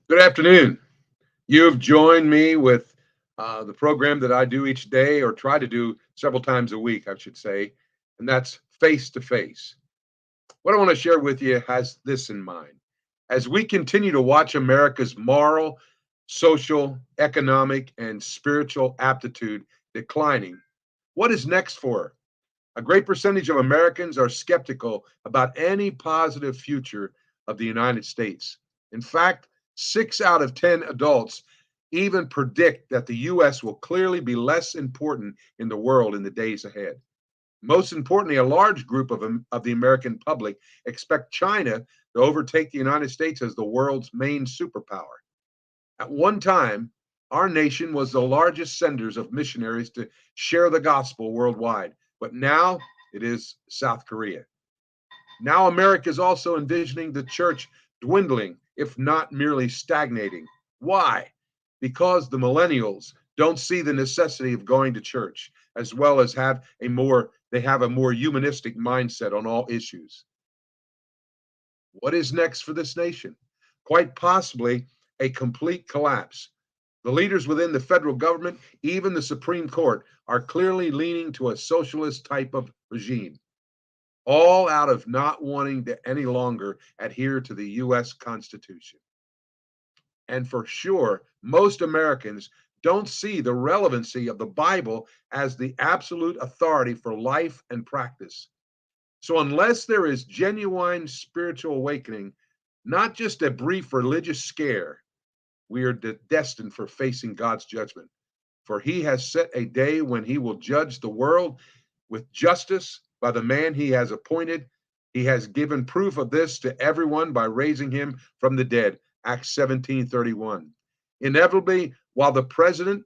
Good afternoon. You've joined me with the program that I do each day, or try to do several times a week, I should say, and that's face to face. What I want to share with you has this in mind. As we continue to watch America's moral, social, economic, and spiritual aptitude declining, what is next for her? A great percentage of Americans are skeptical about any positive future of the United States. In fact, 6 out of 10 adults even predict that the U.S. will clearly be less important in the world in the days ahead. Most importantly, a large group of the American public expect China to overtake the United States as the world's main superpower. At one time, our nation was the largest senders of missionaries to share the gospel worldwide, but now it is South Korea. Now America is also envisioning the church dwindling, if not merely stagnating. Why? Because the millennials don't see the necessity of going to church, as well as have a more humanistic mindset on all issues. What is next for this nation? Quite possibly a complete collapse. The leaders within the federal government, even the Supreme Court, are clearly leaning to a socialist type of regime, all out of not wanting to any longer adhere to the US Constitution. And for sure, most Americans don't see the relevancy of the Bible as the absolute authority for life and practice. So, unless there is genuine spiritual awakening, not just a brief religious scare, we are destined for facing God's judgment. For he has set a day when he will judge the world with justice by the man he has appointed. He has given proof of this to everyone by raising him from the dead. Acts 17:31. Inevitably, while the president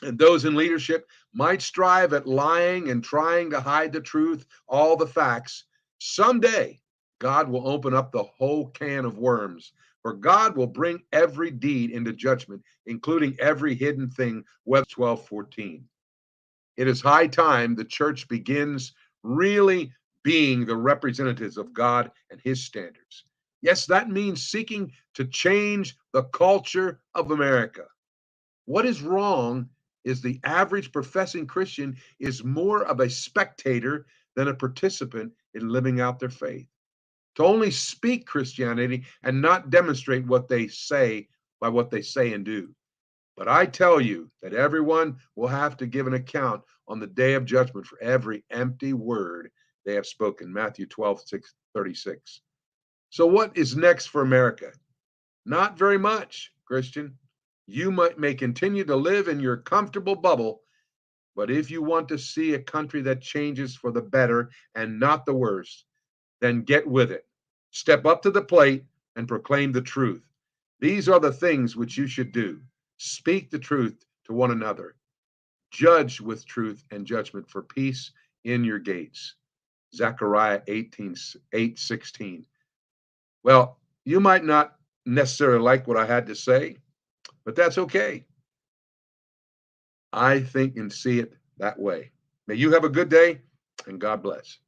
and those in leadership might strive at lying and trying to hide the truth, all the facts, someday God will open up the whole can of worms. For God will bring every deed into judgment, including every hidden thing, whether 12:14. It is high time the church begins really being the representatives of God and his standards. Yes, that means seeking to change the culture of America. What is wrong is the average professing Christian is more of a spectator than a participant in living out their faith. To only speak Christianity and not demonstrate what they say by what they say and do. But I tell you that everyone will have to give an account on the day of judgment for every empty word they have spoken. Matthew 12:36. So, what is next for America? Not very much, Christian. May continue to live in your comfortable bubble, but if you want to see a country that changes for the better and not the worse, then get with it. Step up to the plate and proclaim the truth. These are the things which you should do. Speak the truth to one another. Judge with truth and judgment for peace in your gates. Zechariah 8:16. Well, you might not necessarily like what I had to say, but that's okay. I think and see it that way. May you have a good day and God bless.